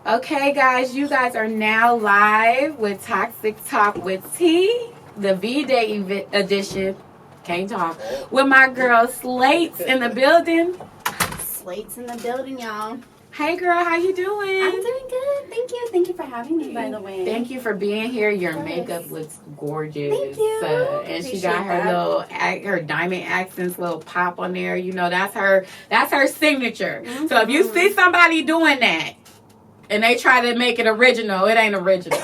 Okay, guys, you guys are now live with Toxic Talk with T, the V-Day edition. Can't talk. With my girl Slates in the building. Slates in the building, y'all. Hey, girl, how you doing? I'm doing good. Thank you. Thank you for having me, by the way. Thank you for being here. Your makeup looks gorgeous. Thank you. And she got her her diamond accents, little pop on there. You know, that's her signature. Mm-hmm. So if you see somebody doing that, and they try to make it original, it ain't original.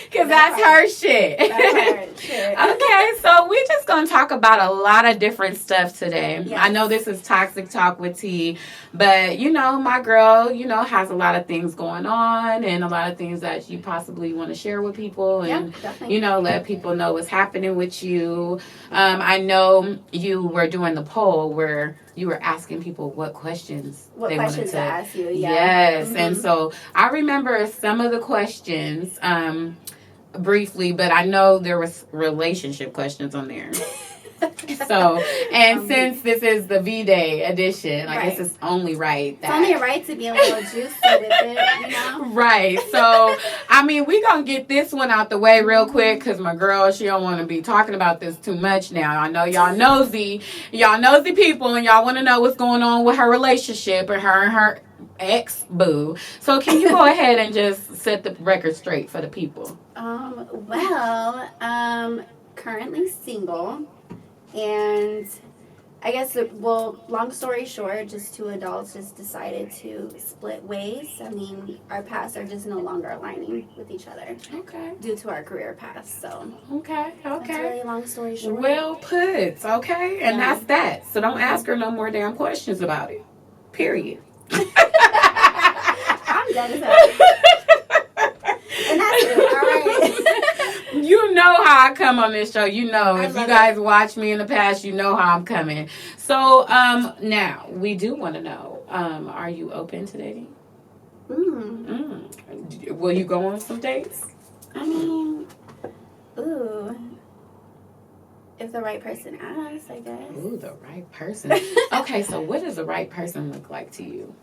Because that's her shit. That's her shit. Okay, so we're just going to talk about a lot of different stuff today. Yes. I know this is Toxic Talk with T, but, you know, my girl, you know, has a lot of things going on and a lot of things that you possibly want to share with people and, you know, let people know what's happening with you. I know you were doing the poll where you were asking people what questions they wanted to ask you. Yeah. Yes, mm-hmm. And so I remember some of the questions briefly, but I know there was relationship questions on there. So, and since this is the V-Day edition, I guess it's only right that... It's only right to be a little juicy with it, you know? Right. So, I mean, we gonna get this one out the way real quick because my girl, she don't want to be talking about this too much now. I know y'all nosy people, and y'all want to know what's going on with her relationship and her ex-boo. So, can you go ahead and just set the record straight for the people? Currently single. And I guess, long story short, just two adults just decided to split ways. I mean, our paths are just no longer aligning with each other. Okay. Due to our career paths, so. Okay. That's really long story short. Well put, okay? And that's that. So don't ask her no more damn questions about it. Period. I'm done as hell. And that's it, all right. You know how I come on this show. You know, if you guys watch me in the past, you know how I'm coming. So, now, we do want to know, are you open to dating? Will you go on some dates? I mean, if the right person asks, I guess. Ooh, the right person. Okay, so what does the right person look like to you?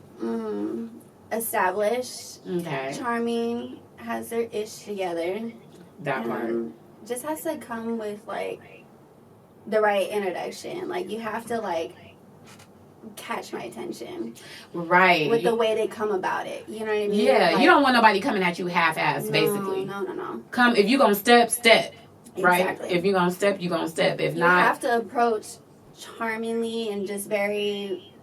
Established, charming, has their ish together. That part. Just has to come with, like, the right introduction. Like, you have to, like, catch my attention. Right. With the way they come about it. You know what I mean? Yeah, like, you don't want nobody coming at you half-assed, basically. No. Come, if you're going to step. Right? Exactly. If you're going to step, you're going to step. If not... You have to approach charmingly and just very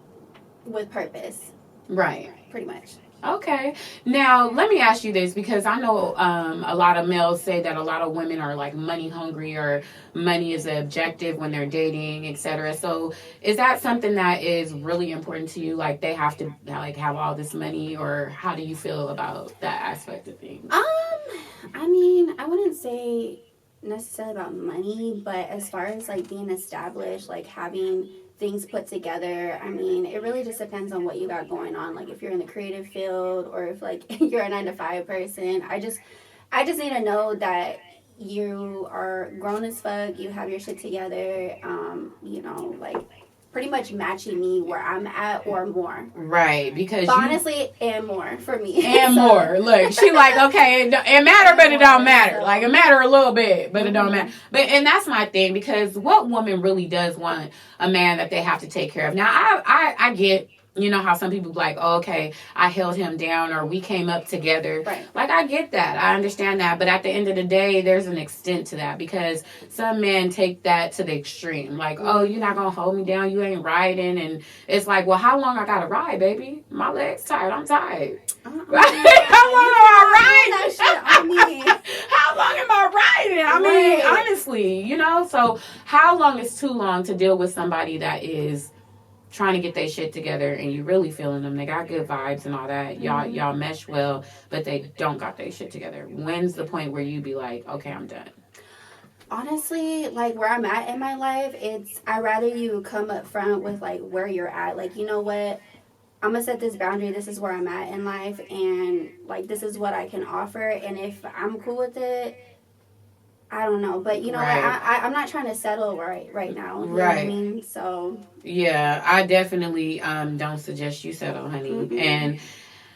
with purpose. Right. Pretty much. Okay. Now, let me ask you this, because I know a lot of males say that a lot of women are, like, money hungry or money is an objective when they're dating, etc. So, is that something that is really important to you? Like, they have to, like, have all this money, or how do you feel about that aspect of things? I mean, I wouldn't say necessarily about money, but as far as, like, being established, like, having things put together, I mean, it really just depends on what you got going on. Like, if you're in the creative field or if, like, you're a 9-to-5 person, I just need to know that you are grown as fuck, you have your shit together, you know, like, pretty much matching me where I'm at or more. Right, because honestly, and more for me. And so, more. Look, she like, okay, it matter, but it don't matter. Like, it matter a little bit, but it don't matter. But, and that's my thing, because what woman really does want a man that they have to take care of? Now, I get, you know how some people be like, oh, okay, I held him down, or we came up together. Right. Like, I get that. I understand that. But at the end of the day, there's an extent to that, because some men take that to the extreme. Like, oh, you're not going to hold me down. You ain't riding. And it's like, well, how long I got to ride, baby? My leg's tired. I'm tired. How long am I riding? How long am I riding? I mean, honestly, you know? So how long is too long to deal with somebody that is trying to get their shit together and you really feeling them? They got good vibes and all that. Y'all mesh well, but they don't got their shit together. When's the point where you be like, okay, I'm done? Honestly, like, where I'm at in my life, I'd rather you come up front with, like, where you're at. Like, you know what? I'm going to set this boundary. This is where I'm at in life. And, like, this is what I can offer. And if I'm cool with it, I don't know. But, you know, I'm not trying to settle right now. You know what I mean? So. Yeah, I definitely don't suggest you settle, honey. Mm-hmm. And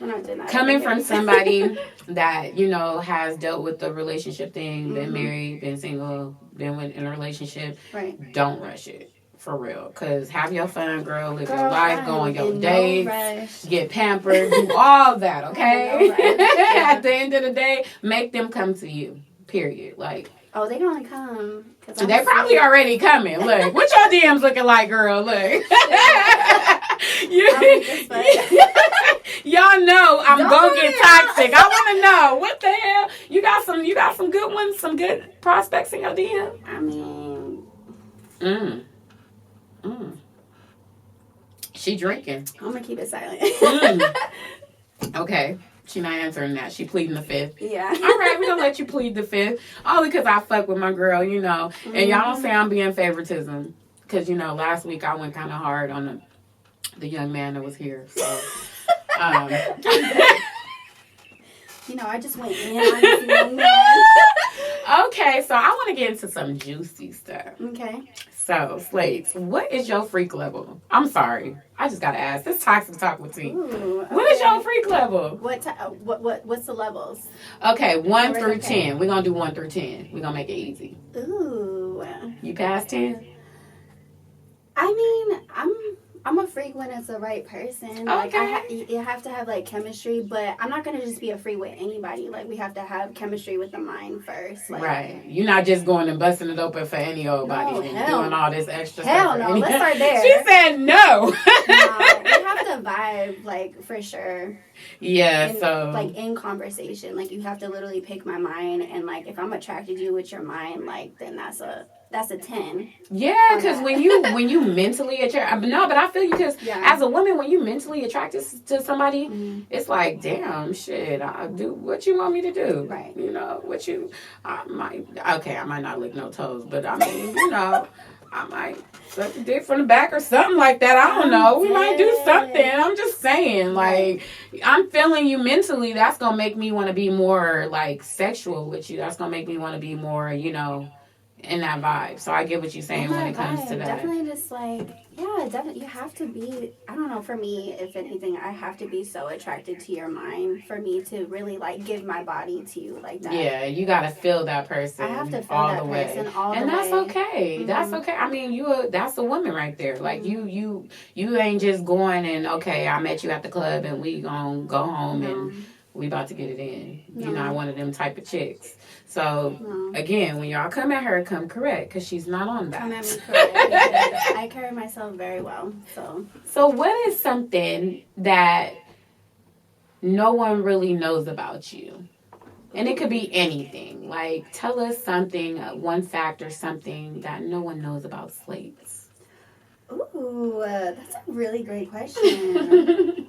We're not doing that. Coming from somebody that, you know, has dealt with the relationship thing, been married, been single, been in a relationship, right? Don't rush it. For real. Because have your fun, girl. Live your life. Go on your dates. Get pampered. Do all that, okay? At the end of the day, make them come to you. Period. Like, oh, they gonna come. They probably already coming. Look, what your DMs looking like, girl? Look. Y'all know I'm gonna get toxic. I want to know what the hell. You got some good ones, some good prospects in your DM. I mean, She drinking. I'm gonna keep it silent. Okay. She not answering that. She pleading the fifth. Yeah. All right, we're gonna let you plead the fifth. Only because I fuck with my girl, you know. And y'all don't say I'm being favoritism. Because, you know, last week I went kind of hard on the young man that was here. So, you know, I just went in on this young man. Okay, so I want to get into some juicy stuff. Okay. So, Slates, what is your freak level? I'm sorry. I just got to ask. This toxic talk with me. Ooh, okay. What is your freak level? What's the levels? Okay, 1 through 10. We're going to do 1 through 10. We're going to make it easy. Ooh. You pass 10? I mean, I'm a freak when it's the right person. Like, Okay. You have to have, like, chemistry, but I'm not going to just be a freak with anybody. Like, we have to have chemistry with the mind first. Like, right. You're not just going and busting it open for any old body and doing all this extra stuff. Hell no. Let's start there. She said no. No, we have to vibe, like, for sure. Yeah, so. Like, in conversation. Like, you have to literally pick my mind, and, like, if I'm attracted to you with your mind, like, then that's a 10. Yeah, because when you mentally attract, no, but I feel you because as a woman, when you mentally attracted to somebody, it's like, damn, shit, I'll do what you want me to do. Right. You know, I might not lick no toes, but I mean, you know, I might suck a dick from the back or something like that. I don't know. We might do something. I'm just saying, like, I'm feeling you mentally. That's going to make me want to be more, like, sexual with you. That's going to make me want to be more, you know, in that vibe. So I get what you're saying when it comes to that. Definitely just like, definitely you have to be, I don't know, for me, if anything, I have to be so attracted to your mind for me to really like give my body to you like that. Yeah, you gotta feel that person. I have to feel all that the way. person all the way. And that's okay. Mm-hmm. That's okay. I mean, that's a woman right there. Like you ain't just going and okay, I met you at the club and we gonna go home and we about to get it in. No. You're not one of them type of chicks. So, again, when y'all come at her, come correct, because she's not on that. Come at me correct. I carry myself very well. So what is something that no one really knows about you? And it could be anything. Like, tell us something, one fact or something that no one knows about Slates. Ooh, that's a really great question.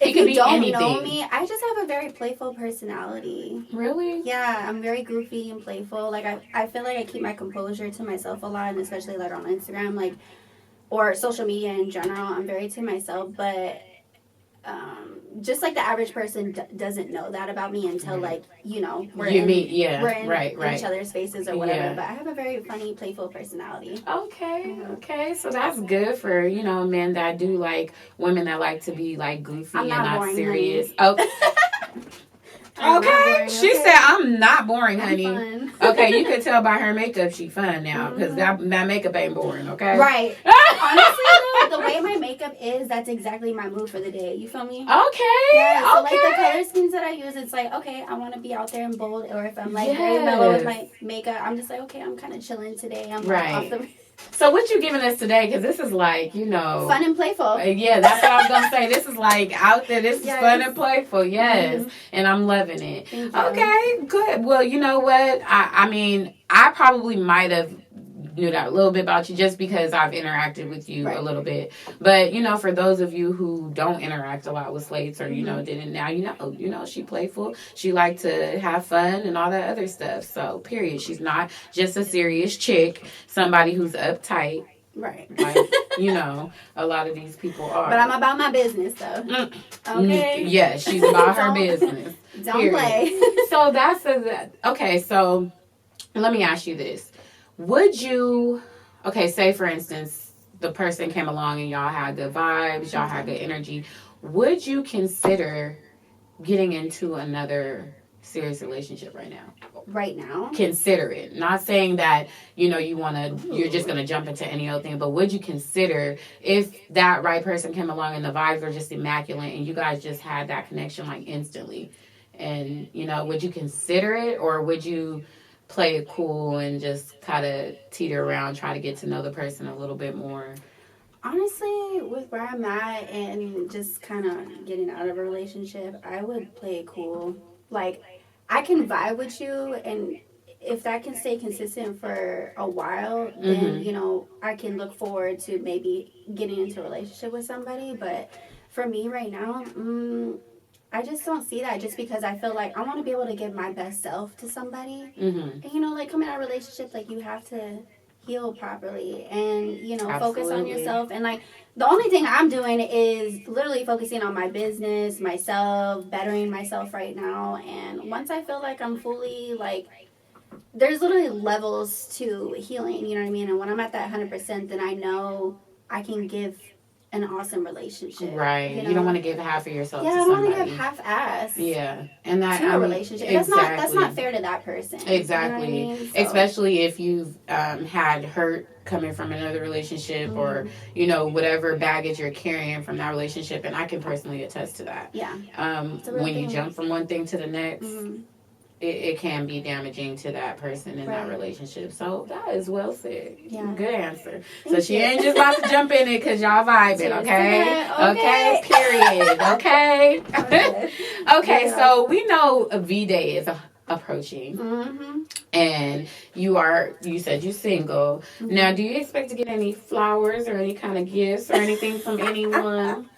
If you don't know me, I just have a very playful personality. Really? Yeah, I'm very goofy and playful. Like, I feel like I keep my composure to myself a lot, and especially, like, on Instagram, like, or social media in general. I'm very to myself, but just, like, the average person doesn't know that about me until, like, you know, we're in each other's faces or whatever. Yeah. But I have a very funny, playful personality. Okay. So that's good for, you know, men that do like women that like to be, like, goofy and not boring, serious. Honey. Okay, she said I'm not boring, honey. Fun. Okay, you can tell by her makeup she fun now because that makeup ain't boring. Okay, right. Honestly, though, the way my makeup is, that's exactly my mood for the day. You feel me? Okay. Yeah. So like the color schemes that I use, it's like okay, I want to be out there and bold, or if I'm like very mellow with my makeup, I'm just like okay, I'm kind of chilling today. I'm off the. So what you giving us today? Because this is like, you know... Fun and playful. Yeah, that's what I was going to say. This is like out there. This is fun and playful. Yes. Mm-hmm. And I'm loving it. Thank you. Okay, good. Well, you know what? I mean, I probably might have knew that a little bit about you just because I've interacted with you a little bit. But, you know, for those of you who don't interact a lot with Slates or, you know, didn't now, you know, she playful. She liked to have fun and all that other stuff. So, period. She's not just a serious chick, somebody who's uptight. Right. Like, you know, a lot of these people are. But I'm about my business, though. Okay? Yeah, she's about her business. Don't play. So, okay, so let me ask you this. Would you, okay, say for instance, the person came along and y'all had good vibes, y'all had good energy, would you consider getting into another serious relationship right now? Right now? Consider it. Not saying that, you're just going to jump into any other thing, but would you consider if that right person came along and the vibes were just immaculate and you guys just had that connection like instantly? And, would you consider it, or would you play it cool and just kind of teeter around, try to get to know the person a little bit more? Honestly, with where I'm at and just kind of getting out of a relationship, I would play it cool. Like, I can vibe with you, and if that can stay consistent for a while, then, I can look forward to maybe getting into a relationship with somebody. But for me right now, I just don't see that, just because I feel like I want to be able to give my best self to somebody. And, like, coming out of a relationship, like, you have to heal properly and, focus on yourself. And, like, the only thing I'm doing is literally focusing on my business, myself, bettering myself right now. And once I feel like I'm fully, like, there's literally levels to healing, you know what I mean? And when I'm at that 100%, then I know I can give an awesome relationship. Right. You don't want to give half of yourself to somebody. somebody. I don't want to give half-ass. Yeah. And that, to a relationship. Exactly. That's not fair to that person. Exactly. You know what I mean? Especially if you've had hurt coming from another relationship, or, whatever baggage you're carrying from that relationship. And I can personally attest to that. Yeah. When you jump from one thing to the next, it can be damaging to that person in that relationship. So that is well said. Yeah. Good answer. So she ain't just about to jump in it because y'all vibing, okay? Okay. Period. Okay. Okay. So we know V-Day is approaching. And you said you're single. Now, do you expect to get any flowers or any kind of gifts or anything from anyone?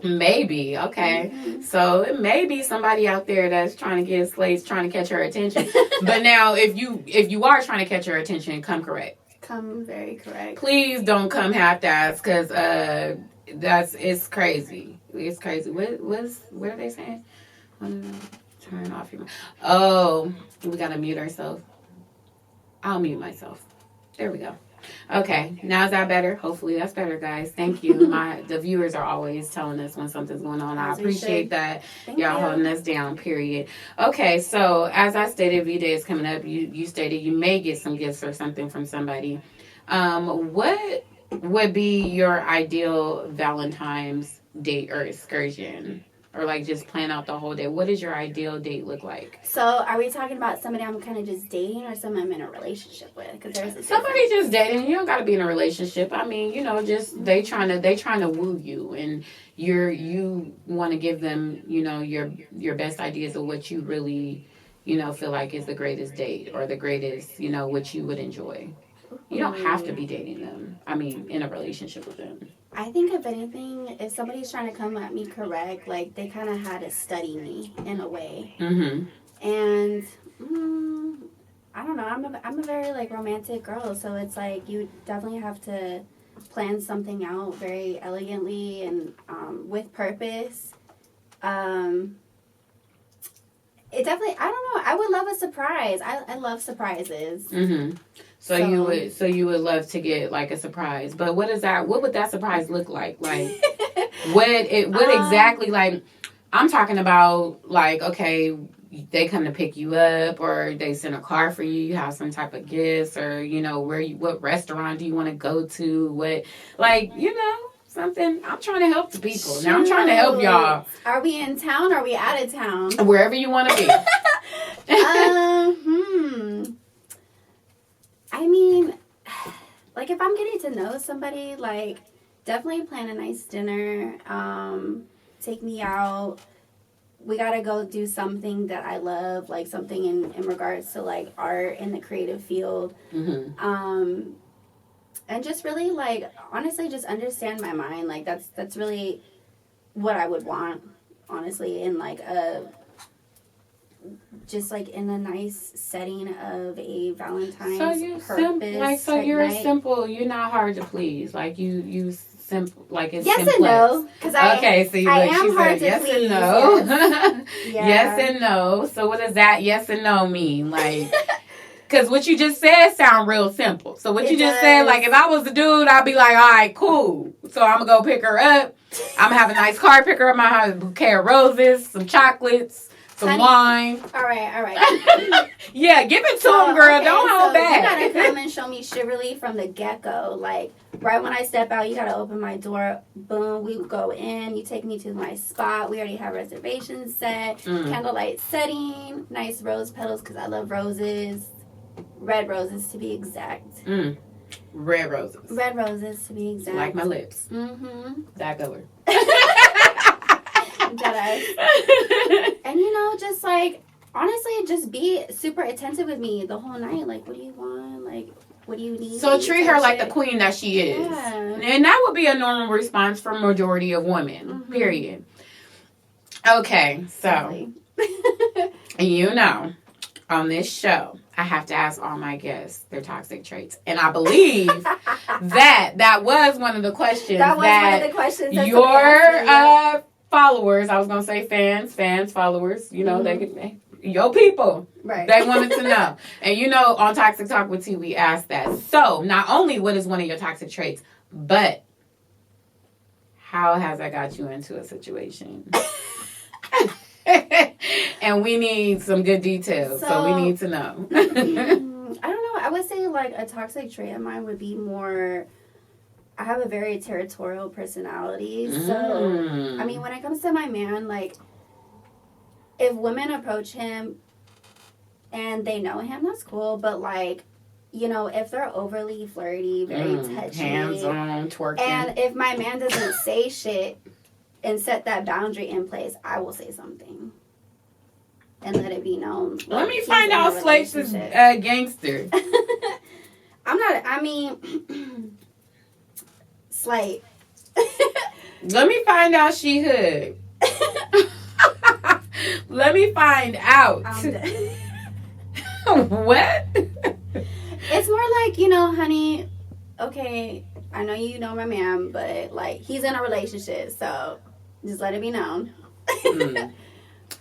Maybe. Okay. So it may be somebody out there that's trying to get Slates, trying to catch her attention. But now, if you are trying to catch her attention, come correct. Come very correct. Please don't come half-assed, because it's crazy. It's crazy. What are they saying? Turn off your. Oh, we gotta mute ourselves. I'll mute myself. There we go. Okay, now is that better? Hopefully that's better, guys. Thank you. The viewers are always telling us when something's going on. I appreciate that. Y'all holding us down, period. Okay, so as I stated, V-Day is coming up. You stated you may get some gifts or something from somebody. What would be your ideal Valentine's date or excursion? Or like just plan out the whole day. What does your ideal date look like? So are we talking about somebody I'm kind of just dating, or somebody I'm in a relationship with? Because there's somebody just dating. You don't got to be in a relationship. I mean, just they trying to woo you, and you want to give them your best ideas of what you really feel like is the greatest date, or the greatest what you would enjoy. You don't have to be dating them. I mean, in a relationship with them. I think if anything, if somebody's trying to come at me correct, like they kind of had to study me in a way. And I don't know. I'm a very like romantic girl, so it's like you definitely have to plan something out very elegantly and with purpose. It definitely. I don't know. I would love a surprise. I love surprises. So you would love to get like a surprise, but what would that surprise look like? Like what exactly, like I'm talking about, like, okay, they come to pick you up, or they send a car for you, you have some type of gifts, or what restaurant do you want to go to, what, like, something. I'm trying to help the people. Shoot. Now I'm trying to help y'all. Are we in town or are we out of town? Wherever you want to be. I mean, like, if I'm getting to know somebody, like, definitely plan a nice dinner. Take me out. We gotta go do something that I love, like something in regards to like art in the creative field. And just really, like, honestly, just understand my mind. Like, that's really what I would want, honestly, in like just like in a nice setting of a Valentine's purpose. You're simple. You're not hard to please. Like you simple. Like it's yes simplex. And no. Because I am hard to yes please. And no. Yes. Yes and no. So what does that yes and no mean? Like, Because what you just said sound real simple. So what you just said, like, if I was the dude, I'd be like, all right, cool. So I'm going to go pick her up. I'm going to have a nice car, pick her up. I'm going to have a bouquet of roses, some chocolates, some wine. All right. Yeah, give it to him, girl. Okay, don't hold back. You got to come and show me chivalry from the get-go. Like, right when I step out, you got to open my door. Boom, we go in. You take me to my spot. We already have reservations set. Candlelight setting. Nice rose petals because I love roses. Red roses to be exact. Red roses. Red roses to be exact. Like my lips. Mm-hmm. That color. And you know, just like, honestly, just be super attentive with me the whole night. Like, what do you want? Like, what do you need? So treat her like the queen that she is. Yeah. And that would be a normal response for majority of women. Period. Okay, so you know, on this show, I have to ask all my guests their toxic traits. And I believe that was one of the questions your followers, I was going to say fans, followers, you know, they your people, right? They wanted to know. And you know, on Toxic Talk with T, we asked that. So, not only what is one of your toxic traits, but how has that got you into a situation? And we need some good details, so we need to know. I don't know. I would say like a toxic trait of mine would be more, I have a very territorial personality. So, I mean, when it comes to my man, like, if women approach him and they know him, that's cool. But, like, you know, if they're overly flirty, very touchy. Hands-on, twerking. And if my man doesn't say shit and set that boundary in place, I will say something. And let it be known. Let me find out Slates is a gangster. Slate. Let me find out she hood. Let me find out. What? It's more like, you know, honey, okay, I know you know my man, but, like, he's in a relationship, so just let it be known.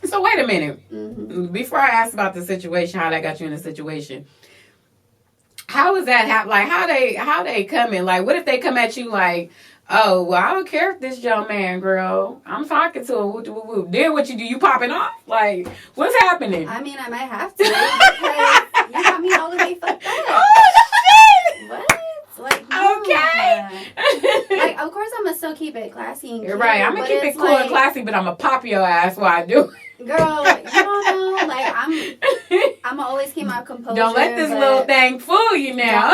So, wait a minute. Before I ask about the situation, how that got you in the situation, how is that like, how they come in? Like, what if they come at you like, oh, well, I don't care if this young man, girl, I'm talking to her, then what you do? You popping off? Like, what's happening? I mean, I might have to, because you got me all the way fucked up. Oh, shit! What? Like, no. Okay. Like, of course, I'm going to still keep it classy and cute. Right, I'm going to keep it cool and classy, but I'm going to pop your ass while I do it. Girl, you don't know. Like, I'm going to always keep my composure. Don't let this little thing fool you now.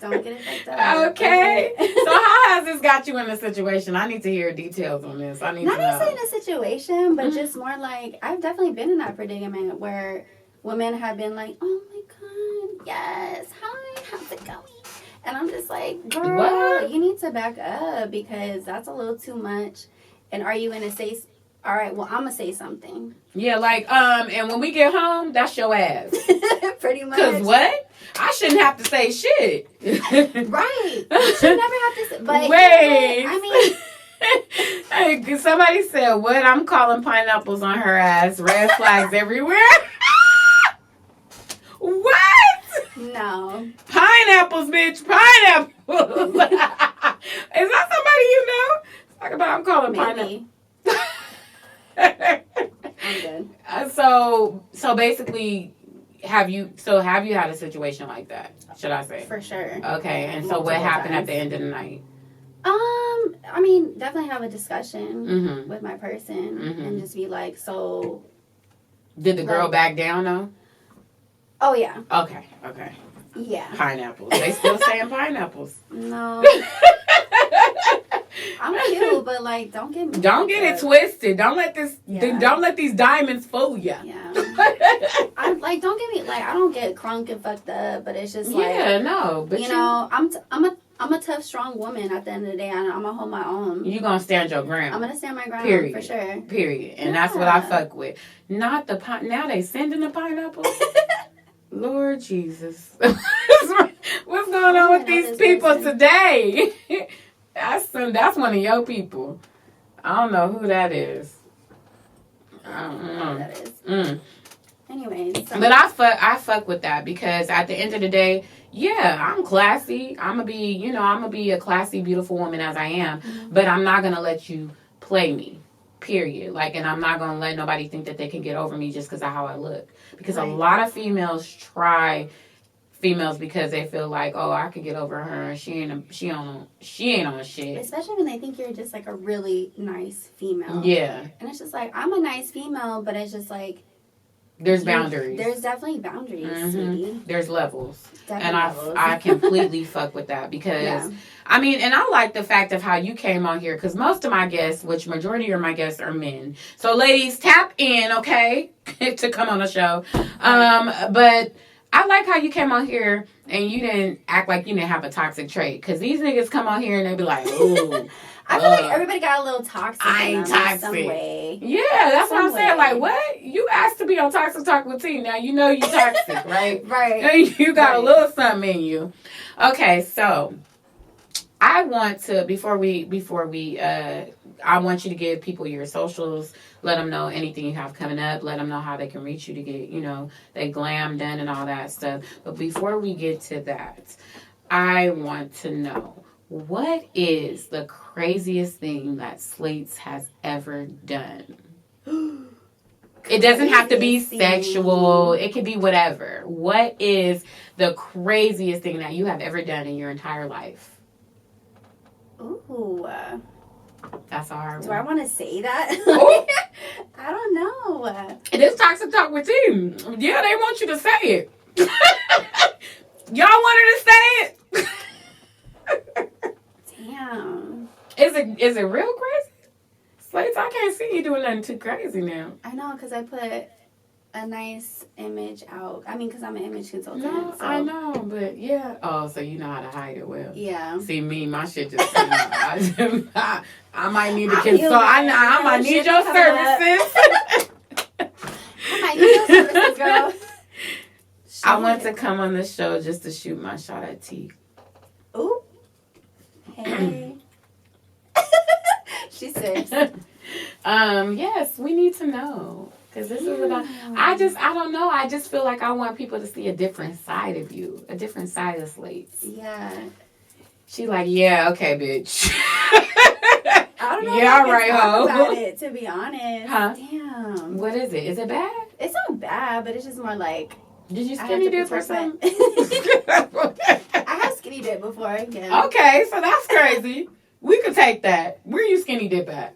Don't get it fucked up. Okay. So how has this got you in a situation? I need to hear details on this. I need Not to know. Not necessarily in a situation, but just more like, I've definitely been in that predicament where women have been like, oh my God, yes, hi, how's it going? And I'm just like, girl, what? You need to back up because that's a little too much. And are you going to say, all right, well, I'm going to say something. Yeah, like, and when we get home, that's your ass. Pretty much. Because what? I shouldn't have to say shit. Right. You should never have to say, but wait. I mean. Hey, somebody said, what? I'm calling pineapples on her ass. Red flags everywhere. What? No. Pineapples, bitch. Pineapples. Is that somebody you know? Talk about I'm calling pineapples. I'm good. So basically, have you had a situation like that? Should I say? For sure. Okay, and so what happened at the end of the night? I mean, definitely have a discussion with my person and just be like, so. Did the girl back down though? Oh yeah. Okay. Yeah. Pineapples. They still saying pineapples. No. I'm cute, but like, don't get it twisted. Don't let this. Yeah. Don't let these diamonds fool you. Yeah. I'm like, don't get me like, I don't get crunk and fucked up, but it's just like, but you know, I'm a tough, strong woman at the end of the day. I'm gonna hold my own. You gonna stand your ground. I'm gonna stand my ground. Period. For sure. Period. And that's what I fuck with. Not the now they sending the pineapples. Lord Jesus. What's going on with these people today? That's one of your people. I don't know who that is. I don't know. Who that is. Anyways. So. But I fuck with that because at the end of the day, yeah, I'm classy. I'm gonna be a classy, beautiful woman as I am. Mm-hmm. But I'm not gonna let you play me. Period. Like, and I'm not gonna let nobody think that they can get over me just because of how I look. Because a lot of females try females because they feel like, oh, I could get over her. She ain't on shit. Especially when they think you're just like a really nice female. Yeah. And it's just like, I'm a nice female, but it's just like. There's boundaries. There's definitely boundaries, sweetie. There's levels. Definitely levels. I completely fuck with that because, I mean, and I like the fact of how you came on here because most of my guests, which majority of my guests are men. So ladies, tap in, okay, to come on the show. But I like how you came on here and you didn't act like you didn't have a toxic trait because these niggas come on here and they be like, ooh. I feel like everybody got a little toxic. I ain't toxic. Some way. Yeah, that's what I'm saying. Like, what? You asked to be on Toxic Talk with T. Now you know you toxic, right? Right. And you got a little something in you. Okay, so I want to before we I want you to give people your socials. Let them know anything you have coming up. Let them know how they can reach you to get they glam done and all that stuff. But before we get to that, I want to know. What is the craziest thing that Slates has ever done? It doesn't have to be sexual. It could be whatever. What is the craziest thing that you have ever done in your entire life? Ooh. That's a hard one. Do I want to say that? I don't know. It is Toxic Talk with Team. Yeah, they want you to say it. Y'all want her to say it? Damn. Is it real crazy? Slates, I can't see you doing nothing too crazy now. I know, because I put a nice image out. I mean, because I'm an image consultant. No, so. I know, but yeah. Oh, so you know how to hide it well. Yeah. See, my shit just, I might need to consult. I might need your services. I might need your services, girl. I want to come on the show just to shoot my shot at T. Ooh. Hey. She's serious. Yes, we need to know. Because this is about, I don't know. I just feel like I want people to see a different side of you. A different side of Slates. Yeah. She like, yeah, okay, bitch. I don't know. Yeah, all right, ho. About it, to be honest. Huh? Damn. What is it? Is it bad? It's not bad, but it's just more like. Did you skinny dip or something? I have skinny dip before. Yeah. Okay, so that's crazy. We could take that. Where you skinny dip at?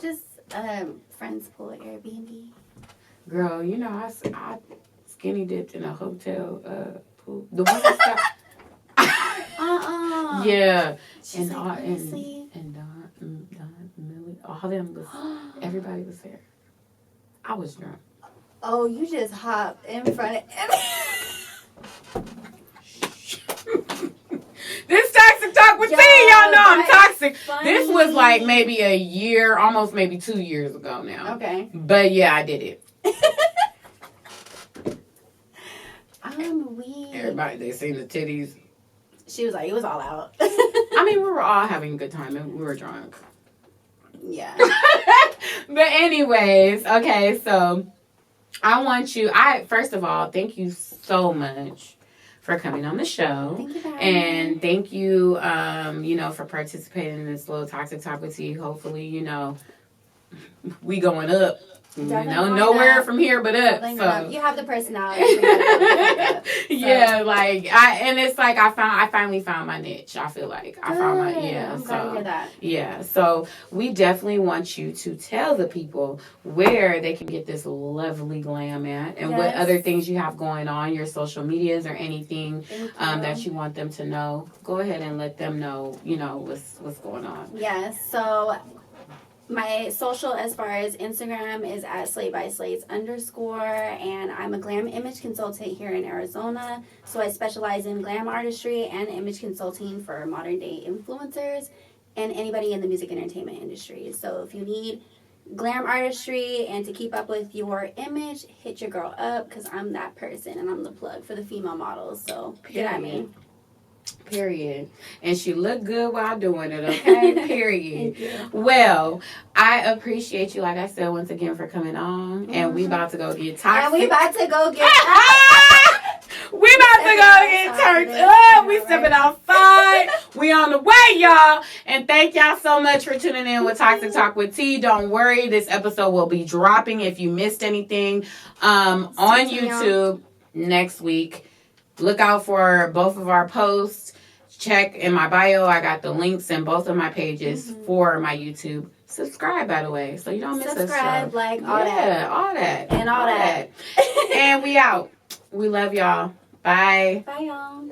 Just friends pool at Airbnb. Girl, you know I skinny dipped in a hotel pool. The one that Yeah. She's and like, and Don, Millie, all them was everybody was there. I was drunk. Oh, you just hopped in front of This Toxic Talk with T, y'all know I'm toxic. Funny. This was like maybe a year, almost maybe 2 years ago now. Okay. But yeah, I did it. I'm weak. Everybody, they seen the titties. She was like, it was all out. I mean, we were all having a good time and we were drunk. Yeah. But anyways, okay, so I want you, first of all, thank you so much for coming on the show. Thank you for having and me. thank you, for participating in this little Toxic Talk with you. Hopefully, we going up. Definitely Nowhere up. from here but up. Definitely So up. You have the personality. So. Yeah, like it's like I finally found my niche. I feel like I found my I'm glad to hear that. Yeah, so we definitely want you to tell the people where they can get this lovely glam at and what other things you have going on, your social medias or anything that you want them to know. Go ahead and let them know, what's going on. Yes, so my social as far as Instagram is at SlateBySlates_, and I'm a glam image consultant here in Arizona. So I specialize in glam artistry and image consulting for modern day influencers and anybody in the music and entertainment industry. So if you need glam artistry and to keep up with your image, hit your girl up because I'm that person and I'm the plug for the female models. So get at me. Period. And she looked good while doing it, okay? Period. Thank you. Well, I appreciate you, like I said, once again for coming on. And we about to go get toxic. And we about to go get We about to go get turned up. We stepping outside. We on the way, y'all. And thank y'all so much for tuning in with Toxic Talk with T. Don't worry, this episode will be dropping if you missed anything on YouTube next week. Look out for both of our posts. Check in my bio. I got the links in both of my pages for my YouTube. Subscribe, by the way, so you don't miss us. Subscribe, like, all that. Yeah, all that. And all that. And we out. We love y'all. Bye. Bye, y'all.